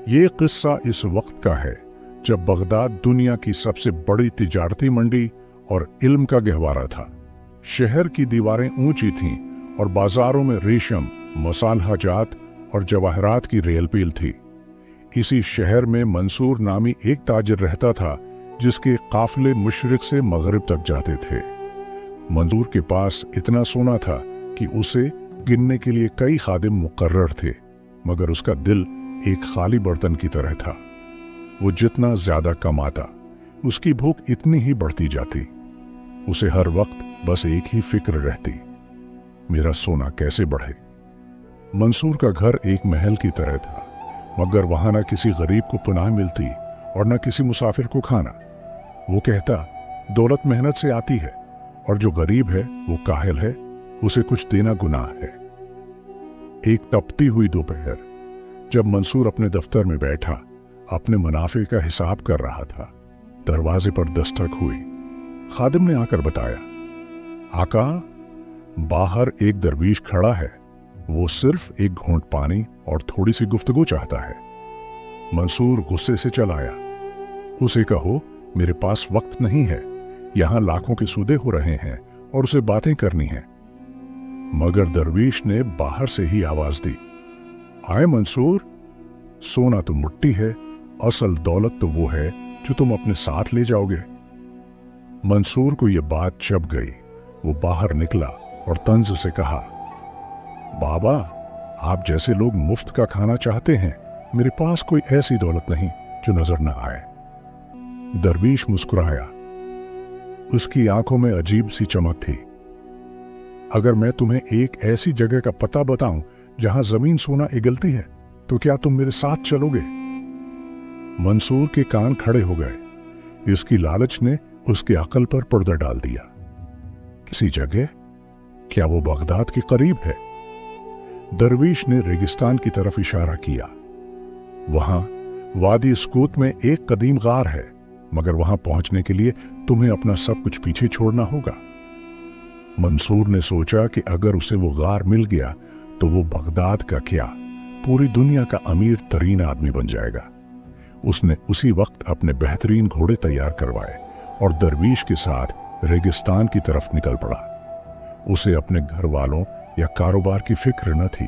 ये किस्सा इस वक्त का है जब बगदाद दुनिया की सबसे बड़ी तिजारती मंडी और इल्म का गहवारा था। शहर की दीवारें ऊंची थीं और बाजारों में रेशम, मसालहा जात और जवाहरात की रेलपील थी। इसी शहर में मंसूर नामी एक ताजिर रहता था जिसके काफिले मशरिक से मगरिब तक जाते थे। मंसूर के पास इतना सोना था कि उसे गिनने के लिए कई खादिम मुकर्रर थे, मगर उसका दिल एक खाली बर्तन की तरह था। वो जितना ज्यादा कमाता, उसकी भूख इतनी ही बढ़ती जाती। उसे हर वक्त बस एक ही फिक्र रहती, मेरा सोना कैसे बढ़े। मंसूर का घर एक महल की तरह था, मगर वहां न किसी गरीब को पनाह मिलती और न किसी मुसाफिर को खाना। वो कहता, दौलत मेहनत से आती है और जो गरीब है वो काहिल है, उसे कुछ देना गुनाह है। एक तपती हुई दोपहर जब मंसूर अपने दफ्तर में बैठा अपने मुनाफे का हिसाब कर रहा था, दरवाजे पर दस्तक हुई। खादिम ने आकर बताया, आका, बाहर एक दरवीश खड़ा है, वो सिर्फ एक घूंट पानी और थोड़ी सी गुफ्तगू चाहता है। मंसूर गुस्से से चल आया। उसे कहो, मेरे पास वक्त नहीं है, यहां लाखों के सौदे हो रहे हैं और उसे बातें करनी है। मगर दरवीश ने बाहर से ही आवाज दी, आए मंसूर, सोना तो मिट्टी है, असल दौलत तो वो है जो तुम अपने साथ ले जाओगे। मंसूर को यह बात चभ गई। वो बाहर निकला और तंज से कहा, बाबा, आप जैसे लोग मुफ्त का खाना चाहते हैं, मेरे पास कोई ऐसी दौलत नहीं जो नजर न आए। दरवीश मुस्कुराया। उसकी आंखों में अजीब सी चमक थी। अगर मैं तुम्हें एक ऐसी जगह का पता बताऊं जहां जमीन सोना इगलती है, तो क्या तुम मेरे साथ चलोगे? मंसूर के कान खड़े हो गए। इसकी लालच ने उसकी अकल पर पर्दा डाल दिया। किसी जगह? क्या वो बगदाद के करीब है? दरवीश ने रेगिस्तान की तरफ इशारा किया। वहां वादी स्कूत में एक कदीम गार है, मगर वहां पहुंचने के लिए तुम्हें अपना सब कुछ पीछे छोड़ना होगा। मंसूर ने सोचा कि अगर उसे वो गार मिल गया तो वो बगदाद का क्या, पूरी दुनिया का अमीर तरीन आदमी बन जाएगा। उसने उसी वक्त अपने बेहतरीन घोड़े तैयार करवाए और दरवीश के साथ रेगिस्तान की तरफ निकल पड़ा। उसे अपने घर वालों या कारोबार की फिक्र न थी।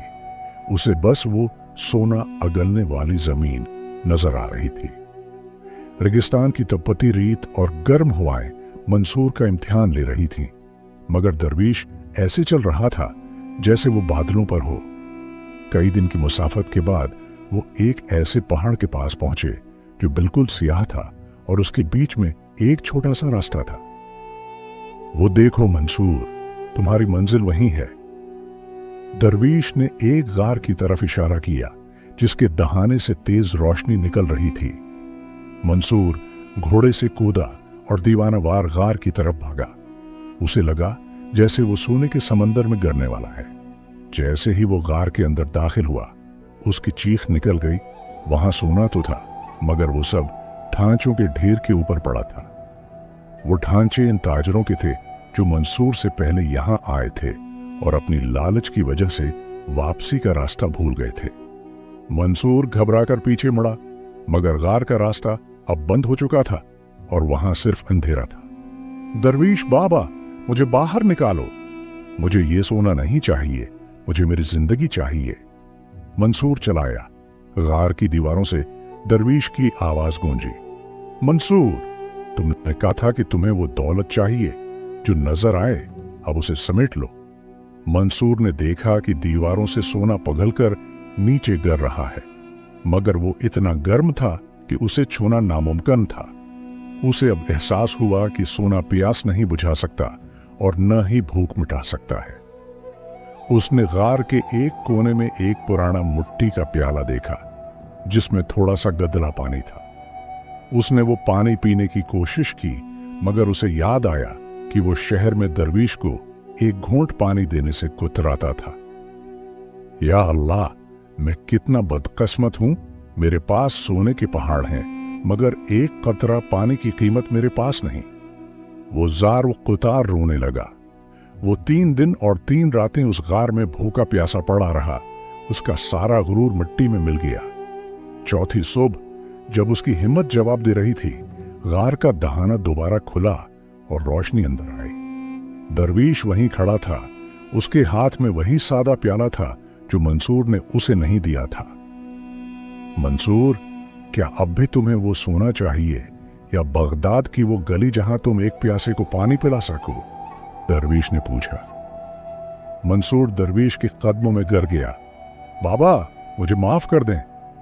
उसे बस वो सोना अगलने वाली जमीन नजर आ रही थी। रेगिस्तान की तपती रेत और गर्म हवाएं मंसूर का इम्तिहान ले रही थीं, मगर दरवीश ऐसे चल रहा था जैसे वो बादलों पर हो। कई दिन की मुसाफत के बाद वो एक ऐसे पहाड़ के पास पहुंचे जो बिल्कुल सियाह था और उसके बीच में एक छोटा सा रास्ता था। वो देखो मंसूर, तुम्हारी मंजिल वहीं है। दरवीश ने एक गार की तरफ इशारा किया जिसके दहाने से तेज रोशनी निकल रही थी। मंसूर घोड़े से कूदा और दीवानावार गार की तरफ भागा। उसे लगा जैसे वो सोने के समंदर में गिरने वाला है। जैसे ही वो गार के अंदर दाखिल हुआ, उसकी चीख निकल गई। वहां सोना तो था, मगर वो सब ढांचों के ढेर के ऊपर पड़ा था। वो ढांचे इन ताजरों के थे जो मंसूर से पहले यहां आए थे और अपनी लालच की वजह से वापसी का रास्ता भूल गए थे। मंसूर घबराकर पीछे मुड़ा, मगर गार का रास्ता अब बंद हो चुका था और वहां सिर्फ अंधेरा था। दरवीश बाबा, मुझे बाहर निकालो, मुझे ये सोना नहीं चाहिए, मुझे मेरी जिंदगी चाहिए। मंसूर चलाया। गार की दीवारों से दरवीश की आवाज गूंजी, मंसूर, तुमने कहा था कि तुम्हें वो दौलत चाहिए जो नजर आए, अब उसे समेट लो। मंसूर ने देखा कि दीवारों से सोना पिघलकर नीचे गिर रहा है, मगर वो इतना गर्म था कि उसे छूना नामुमकिन था। उसे अब एहसास हुआ कि सोना प्यास नहीं बुझा सकता और न ही भूख मिटा सकता है। उसने गार के एक कोने में एक पुराना मिट्टी का प्याला देखा जिसमें थोड़ा सा गदला पानी था। उसने वो पानी पीने की कोशिश की, मगर उसे याद आया कि वो शहर में दरवीश को एक घूंट पानी देने से कुतराता था। या अल्लाह, मैं कितना बदकिस्मत हूं। मेरे पास सोने के पहाड़ हैं, मगर एक कतरा पानी की कीमत मेरे पास नहीं। वो जार व कुतार रोने लगा। वो 3 दिन और 3 रातें उस गार में भूखा प्यासा पड़ा रहा। उसका सारा गुरूर मिट्टी में मिल गया। चौथी सुबह जब उसकी हिम्मत जवाब दे रही थी, गार का दहाना दोबारा खुला और रोशनी अंदर आई। दरवीश वहीं खड़ा था। उसके हाथ में वही सादा प्याला था जो मंसूर ने उसे नहीं दिया था। मंसूर, क्या अब भी तुम्हें वो सोना चाहिए या बगदाद की वो गली जहां तुम एक प्यासे को पानी पिला सको? दरवीश ने पूछा। मंसूर दरवीश के कदमों में गिर गया। बाबा, मुझे माफ कर दें,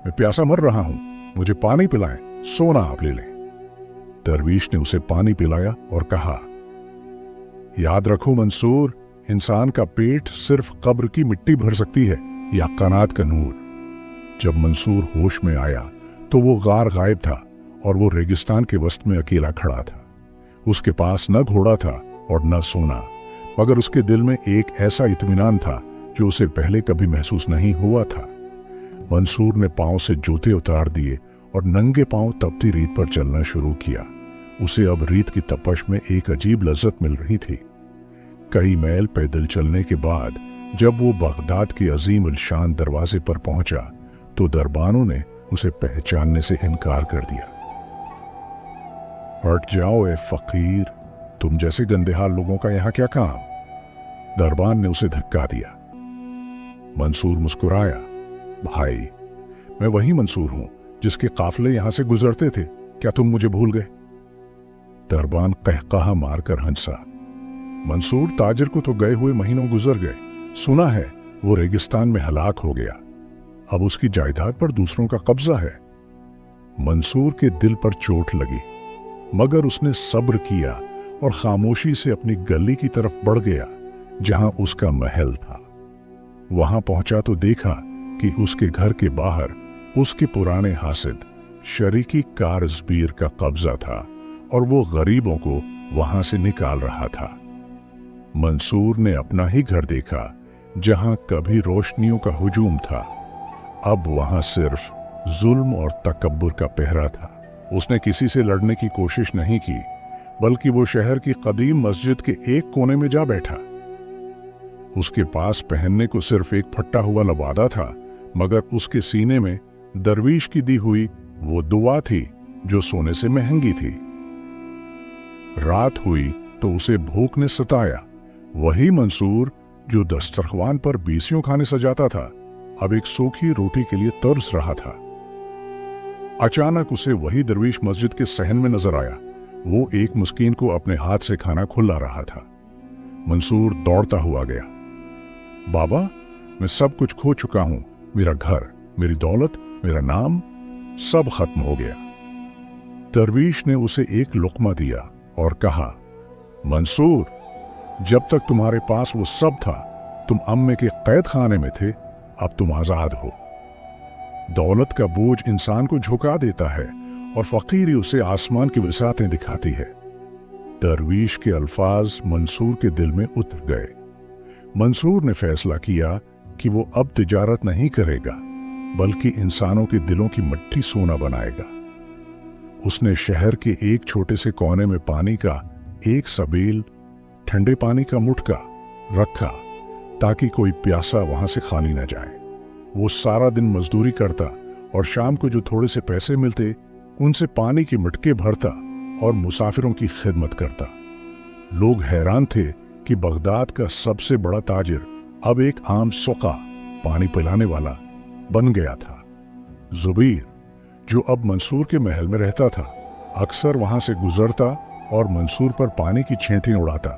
मैं प्यासा मर रहा हूं, मुझे पानी पिलाएं, सोना आप ले लें। दरवीश ने उसे पानी पिलाया और कहा, याद रखो मंसूर, इंसान का पेट सिर्फ कब्र की मिट्टी भर सकती है या कानात का नूर। जब मंसूर होश में आया तो वो गार गायब था और वो रेगिस्तान के वस्त में अकेला खड़ा था। उसके पास न घोड़ा था और न सोना, मगर उसके दिल में एक ऐसा इत्मीनान था जो उसे पहले कभी महसूस नहीं हुआ था। मंसूर ने पांव से जूते उतार दिए और नंगे पांव तपती रेत पर चलना शुरू किया। उसे अब रेत की तपश में एक अजीब लज्जत मिल रही थी। कई मैल पैदल चलने के बाद जब वो बगदाद के अजीम अलशान दरवाजे पर पहुंचा तो दरबानों ने उसे पहचानने से इनकार कर दिया। हट जाओ ए फकीर, तुम जैसे गंदेहाल लोगों का यहां क्या काम? दरबान ने उसे धक्का दिया। मंसूर मुस्कुराया। भाई, मैं वही मंसूर हूं जिसके काफले यहां से गुजरते थे, क्या तुम मुझे भूल गए? दरबान कहकहा मारकर हंसा। मंसूर ताजिर को तो गए हुए महीनों गुजर गए, सुना है वो रेगिस्तान में हलाक हो गया, अब उसकी जायदाद पर दूसरों का कब्जा है। मंसूर के दिल पर चोट लगी, मगर उसने सब्र किया और खामोशी से अपनी गली की तरफ बढ़ गया जहां उसका महल था। वहां पहुंचा तो देखा कि उसके घर के बाहर उसके पुराने हासिद शरीकी कारजबीर का कब्जा था और वो गरीबों को वहां से निकाल रहा था। मंसूर ने अपना ही घर देखा जहां कभी रोशनियों का हुजूम था, अब वहां सिर्फ जुल्म और तकब्बुर का पहरा था। उसने किसी से लड़ने की कोशिश नहीं की, बल्कि वो शहर की कदीम मस्जिद के एक कोने में जा बैठा। उसके पास पहनने को सिर्फ एक फटा हुआ लबादा था, मगर उसके सीने में दरवीश की दी हुई वो दुआ थी जो सोने से महंगी थी। रात हुई तो उसे भूख ने सताया। वही मंसूर जो दस्तरख्वान पर बीसियों खाने सजाता था, अब एक सूखी रोटी के लिए तरस रहा था। अचानक उसे वही दरवीश मस्जिद के सहन में नजर आया। वो एक मुस्कीन को अपने हाथ से खाना खुला रहा था। मंसूर दौड़ता हुआ गया। बाबा, मैं सब कुछ खो चुका हूं, मेरा घर, मेरी दौलत, मेरा नाम, सब खत्म हो गया। दरवीश ने उसे एक लुक्मा दिया और कहा, मंसूर, जब तक तुम्हारे पास वो सब था तुम अम्मे के कैद खाने में थे, अब तुम आजाद हो। दौलत का बोझ इंसान को झुका देता है और फकीरी उसे आसमान की वसातें दिखाती है। दरवीश के अल्फाज मंसूर के दिल में उतर गए। मंसूर ने फैसला किया कि वो अब तिजारत नहीं करेगा, बल्कि इंसानों के दिलों की मट्टी सोना बनाएगा। उसने शहर के एक छोटे से कोने में पानी का एक सबेल, ठंडे पानी का मुटका रखा ताकि कोई प्यासा वहां से खाली न जाए। वो सारा दिन मजदूरी करता और शाम को जो थोड़े से पैसे मिलते उनसे पानी के मटके भरता और मुसाफिरों की खिदमत करता। लोग हैरान थे कि बगदाद का सबसे बड़ा ताजिर अब एक आम सुका पानी पिलाने वाला बन गया था। जुबीर, जो अब मंसूर के महल में रहता था, अक्सर वहां से गुजरता और मंसूर पर पानी की छींटें उड़ाता।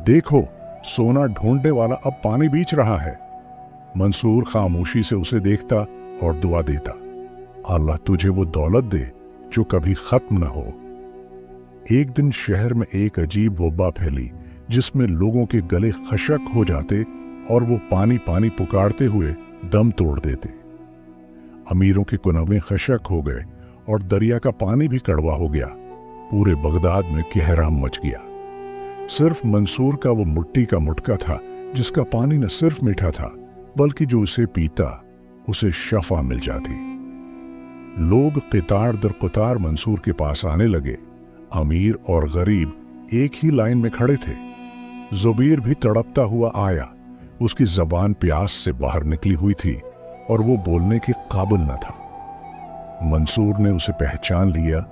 देखो, सोना ढूंढने वाला अब पानी बीच रहा है। मंसूर खामोशी से उसे देखता और दुआ देता, अल्लाह तुझे वो दौलत दे जो कभी खत्म न हो। एक दिन शहर में एक अजीब वबा फैली जिसमें लोगों के गले खशक हो जाते और वो पानी पानी पुकारते हुए दम तोड़ देते। अमीरों के कुनवे खशक हो गए और दरिया का पानी भी कड़वा हो गया। पूरे बगदाद में कहराम मच गया। सिर्फ मंसूर का वो मिट्टी का मुटका था जिसका पानी न सिर्फ मीठा था, बल्कि जो उसे पीता उसे शफा मिल जाती। लोग क़तार दर क़तार मंसूर के पास आने लगे। अमीर और गरीब एक ही लाइन में खड़े थे। जुबीर भी तड़पता हुआ आया। उसकी जबान प्यास से बाहर निकली हुई थी और वो बोलने के काबिल न था। मंसूर ने उसे पहचान लिया।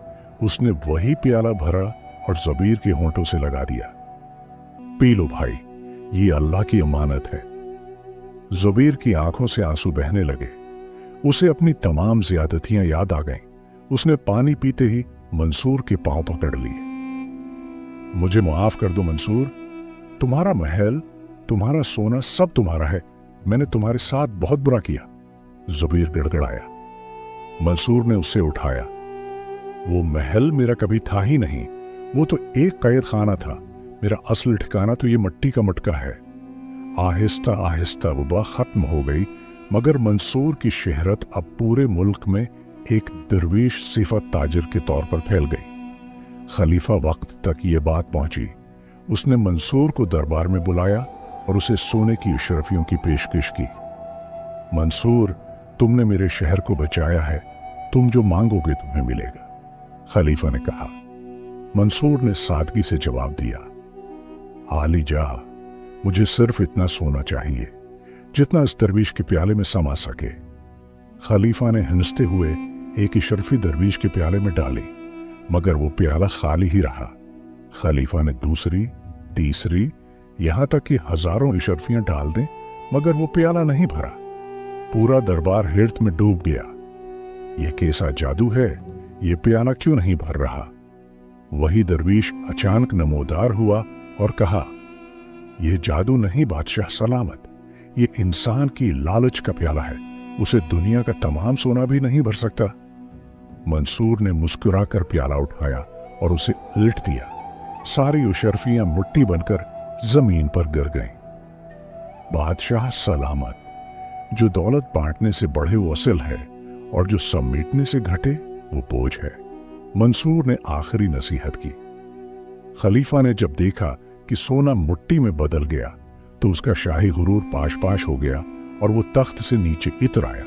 उसने वही प्याला भरा और ज़बीर के होंठों से लगा दिया। पी लो भाई, ये अल्लाह की अमानत है। ज़बीर की आंखों से आंसू बहने लगे। उसे अपनी तमाम ज्यादतियां याद आ गईं। उसने पानी पीते ही मंसूर के पांव पकड़ लिए। मुझे माफ कर दो मंसूर, तुम्हारा महल, तुम्हारा सोना सब तुम्हारा है। मैंने तुम्हारे साथ बहुत बुरा किया। ज़बीर गिड़गिड़ाया। मंसूर ने उसे उठाया। वो महल मेरा कभी था ही नहीं, वो तो एक कैद खाना था। मेरा असल ठिकाना तो ये मट्टी का मटका है। आहिस्ता आहिस्ता वबा खत्म हो गई, मगर मंसूर की शहरत अब पूरे मुल्क में एक दरवेश सिफत ताजिर के तौर पर फैल गई। खलीफा वक्त तक ये बात पहुंची। उसने मंसूर को दरबार में बुलाया और उसे सोने की अशरफियों की पेशकश की। मंसूर, तुमने मेरे शहर को बचाया है, तुम जो मांगोगे तुम्हें मिलेगा, खलीफा ने कहा। मंसूर ने सादगी से जवाब दिया, आली जा, मुझे सिर्फ इतना सोना चाहिए जितना इस दरवीश के प्याले में समा सके। खलीफा ने हंसते हुए एक इशरफी दरवीश के प्याले में डाली, मगर वो प्याला खाली ही रहा। खलीफा ने दूसरी, तीसरी, यहां तक कि हजारों इशरफियां डाल दें, मगर वो प्याला नहीं भरा। पूरा दरबार हिर्त में डूब गया। यह कैसा जादू है, ये प्याला क्यों नहीं भर रहा? वही दरवीश अचानक नमोदार हुआ और कहा, यह जादू नहीं बादशाह सलामत, ये इंसान की लालच का प्याला है। उसे दुनिया का तमाम सोना भी नहीं भर सकता। मंसूर ने मुस्कुराकर प्याला उठाया और उसे उलट दिया। सारी उशरफियां मुट्ठी बनकर जमीन पर गिर गईं। बादशाह सलामत, जो दौलत बांटने से बढ़े वो असल है, और जो समेटने से घटे वो बोझ है। मंसूर ने आखिरी नसीहत की। खलीफा ने जब देखा कि सोना मुट्ठी में बदल गया तो उसका शाही गुरूर पाश पाश हो गया और वो तख्त से नीचे इतर आया।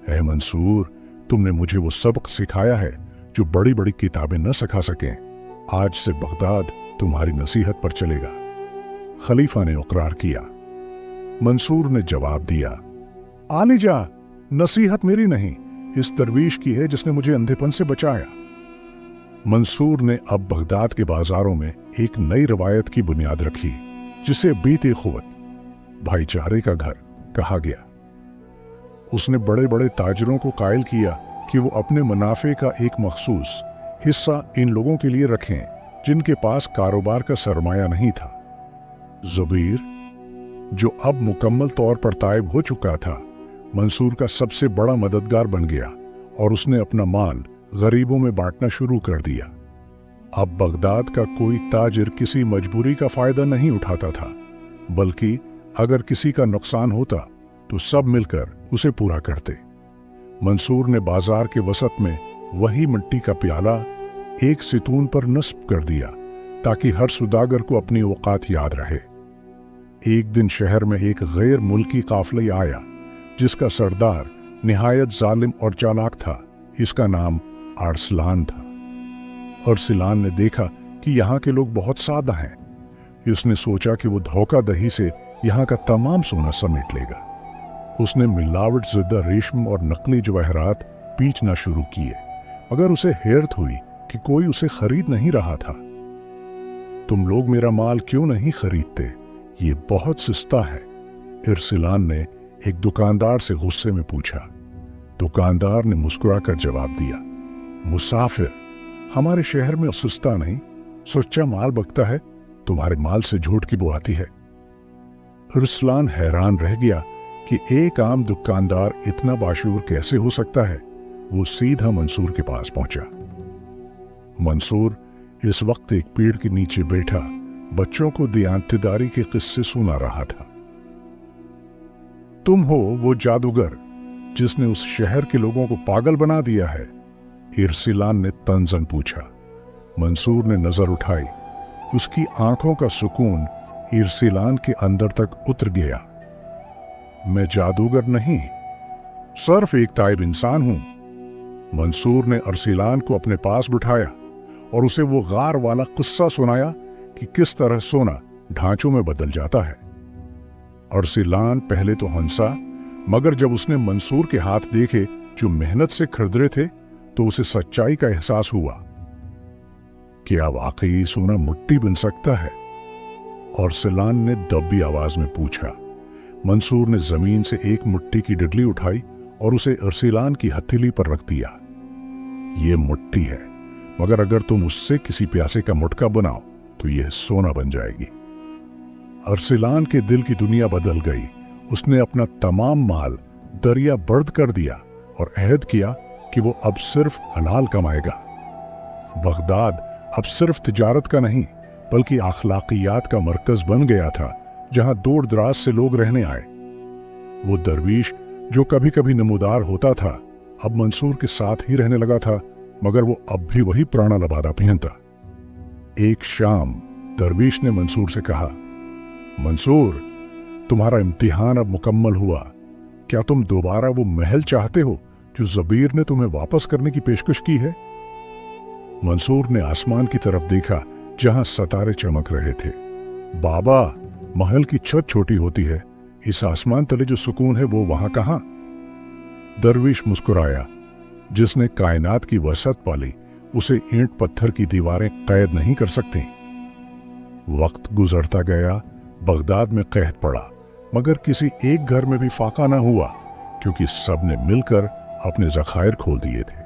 है मंसूर, तुमने मुझे वो सबक सिखाया है जो बड़ी बड़ी किताबें न सिखा सकें। आज से बगदाद तुम्हारी नसीहत पर चलेगा। खलीफा ने इकरार किया। मंसूर ने जवाब दिया, आली जा, नसीहत मेरी नहीं, इस दरवीश की है जिसने मुझे अंधेपन से बचाया। मंसूर ने अब बगदाद के बाजारों में एक नई रवायत की बुनियाद रखी, जिसे बीते खुवत, भाईचारे का घर कहा गया। उसने बड़े बड़े ताजरों को कायल किया कि वो अपने मुनाफे का एक मखसूस हिस्सा इन लोगों के लिए रखें जिनके पास कारोबार का सरमाया नहीं था। ज़बीर, जो अब मुकम्मल तौर पर तायब हो चुका था, मंसूर का सबसे बड़ा मददगार बन गया और उसने अपना माल गरीबों में बांटना शुरू कर दिया। अब बगदाद का कोई ताजिर किसी मजबूरी का फायदा नहीं उठाता था, बल्कि अगर किसी का नुकसान होता तो सब मिलकर उसे पूरा करते। मंसूर ने बाजार के वसत में वही मिट्टी का प्याला एक सितून पर नस्ब कर दिया ताकि हर सुदागर को अपनी औकात याद रहे। एक दिन शहर में एक गैर मुल्की काफिला आया जिसका सरदार निहायत जालिम और चालाक था। इसका नाम अरसलान था। अरसलान ने देखा कि यहाँ के लोग बहुत सादा हैं। उसने सोचा कि वो धोखाधड़ी से यहाँ का तमाम सोना समेट लेगा। उसने मिलावट ज़दा रेशम और नकली जवाहरात बेचना शुरू किए, मगर उसे हैरत हुई कि कोई उसे खरीद नहीं रहा था। तुम लोग मेरा माल क्यों नहीं खरीदते? ये बहुत सस्ता है, अरसलान ने एक दुकानदार से गुस्से में पूछा। दुकानदार ने मुस्कुराकर जवाब दिया, मुसाफिर, हमारे शहर में सस्ता नहीं, सच्चा माल बकता है, तुम्हारे माल से झूठ की बू आती है। अरसलान हैरान रह गया कि एक आम दुकानदार इतना बाशूर कैसे हो सकता है। वो सीधा मंसूर के पास पहुंचा। मंसूर इस वक्त एक पेड़ के नीचे बैठा बच्चों को दियांतदारी के किस्से सुना रहा था। तुम हो वो जादूगर जिसने उस शहर के लोगों को पागल बना दिया है? अरसलान ने तंजन पूछा। मंसूर ने नजर उठाई। उसकी आंखों का सुकून अरसलान के अंदर तक उतर गया। मैं जादूगर नहीं, सिर्फ एक ताइब इंसान हूं। मंसूर ने अरसलान को अपने पास बिठाया और उसे वो गार वाला किस्सा सुनाया कि किस तरह सोना ढांचों में बदल जाता है। अरसलान पहले तो हंसा, मगर जब उसने मंसूर के हाथ देखे जो मेहनत से खरीद रहे थे तो उसे सच्चाई का एहसास हुआ। क्या वाकई सोना मिट्टी बन सकता है? अरसलान ने दबी आवाज में पूछा। मंसूर ने जमीन से एक मिट्टी की डिडली उठाई और उसे अरसलान की हथेली पर रख दिया। ये मिट्टी है, मगर अगर तुम उससे किसी प्यासे का मुटका बनाओ तो यह सोना बन जाएगी। अरसलान के दिल की दुनिया बदल गई। उसने अपना तमाम माल दरिया बर्द कर दिया और अहद किया कि वो अब सिर्फ हलाल कमाएगा। बगदाद अब सिर्फ तिजारत का नहीं बल्कि अखलाकियात का मरकज बन गया था, जहां दूर दराज से लोग रहने आए। वो दरवीश जो कभी कभी नमूदार होता था अब मंसूर के साथ ही रहने लगा था, मगर वो अब भी वही पुराना लबादा पहनता। एक शाम दरवीश ने मंसूर से कहा, मंसूर, तुम्हारा इम्तिहान अब मुकम्मल हुआ। क्या तुम दोबारा वो महल चाहते हो जो जबीर ने तुम्हें वापस करने की पेशकश की है? मंसूर ने आसमान की तरफ देखा जहां सितारे चमक रहे थे। बाबा, महल की छत छोटी होती है, इस आसमान तले जो सुकून है वो वहां कहां? दरवीश मुस्कुराया। जिसने कायनात की वसअत पाली उसे ईंट पत्थर की दीवारें कैद नहीं कर सकती। वक्त गुजरता गया, बगदाद में कहत पड़ा, मगर किसी एक घर में भी फाका ना हुआ, क्योंकि सबने मिलकर अपने ज़खायर खोल दिए थे।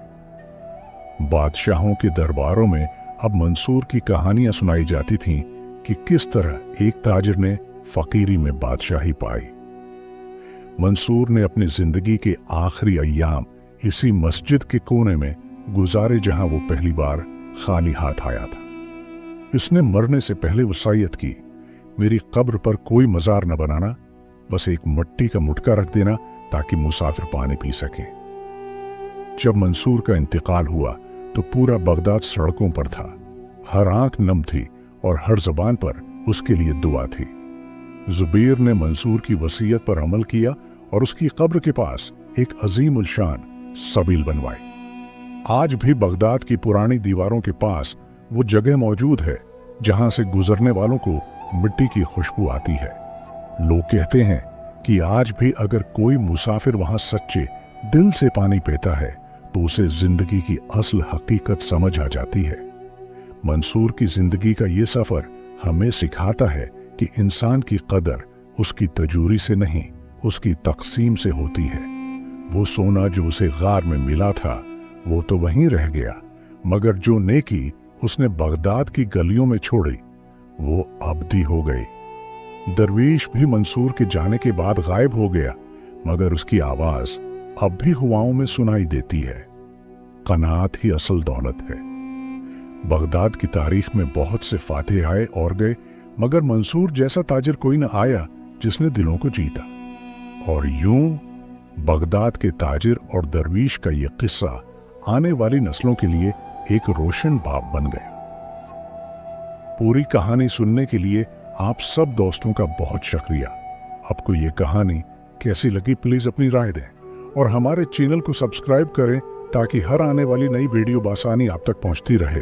बादशाहों के दरबारों में अब मंसूर की कहानियां सुनाई जाती थीं कि किस तरह एक ताजिर ने फकीरी में बादशाही पाई। मंसूर ने अपनी जिंदगी के आखिरी अय्याम इसी मस्जिद के कोने में गुजारे जहां वो पहली बार खाली हाथ आया था। इसने मरने से पहले वसीयत की, मेरी कब्र पर कोई मजार न बनाना, बस एक मिट्टी का मुटका रख देना ताकि मुसाफिर पानी पी सके। जब मंसूर का इंतकाल हुआ तो पूरा बगदाद सड़कों पर था। हर आंख नम थी और हर जबान पर उसके लिए दुआ थी। जुबैर ने मंसूर की वसीयत पर अमल किया और उसकी कब्र के पास एक अजीम उल शान सबील बनवाई। आज भी बगदाद की पुरानी दीवारों के पास वो जगह मौजूद है जहां से गुजरने वालों को मिट्टी की खुशबू आती है। लोग कहते हैं कि आज भी अगर कोई मुसाफिर वहां सच्चे दिल से पानी पीता है तो उसे जिंदगी की असल हकीकत समझ आ जाती है। मंसूर की जिंदगी का ये सफर हमें सिखाता है कि इंसान की कदर उसकी तजूरी से नहीं, उसकी तकसीम से होती है। वो सोना जो उसे गार में मिला था वो तो वहीं रह गया, मगर जो नेकी उसने बगदाद की गलियों में छोड़ी वो अबदी हो गई। दरवीश भी मंसूर के जाने के बाद गायब हो गया, मगर उसकी आवाज अब भी हवाओं में सुनाई देती है। कनात ही असल दौलत है। बगदाद की तारीख में बहुत से फातेह आए और गए, मगर मंसूर जैसा ताजिर कोई न आया जिसने दिलों को जीता। और यूं बगदाद के ताजिर और दरवीश का ये किस्सा आने वाली नस्लों के लिए एक रोशन बाब बन गया। पूरी कहानी सुनने के लिए आप सब दोस्तों का बहुत शुक्रिया। आपको ये कहानी कैसी लगी प्लीज अपनी राय दें और हमारे चैनल को सब्सक्राइब करें ताकि हर आने वाली नई वीडियो बासानी आप तक पहुंचती रहे।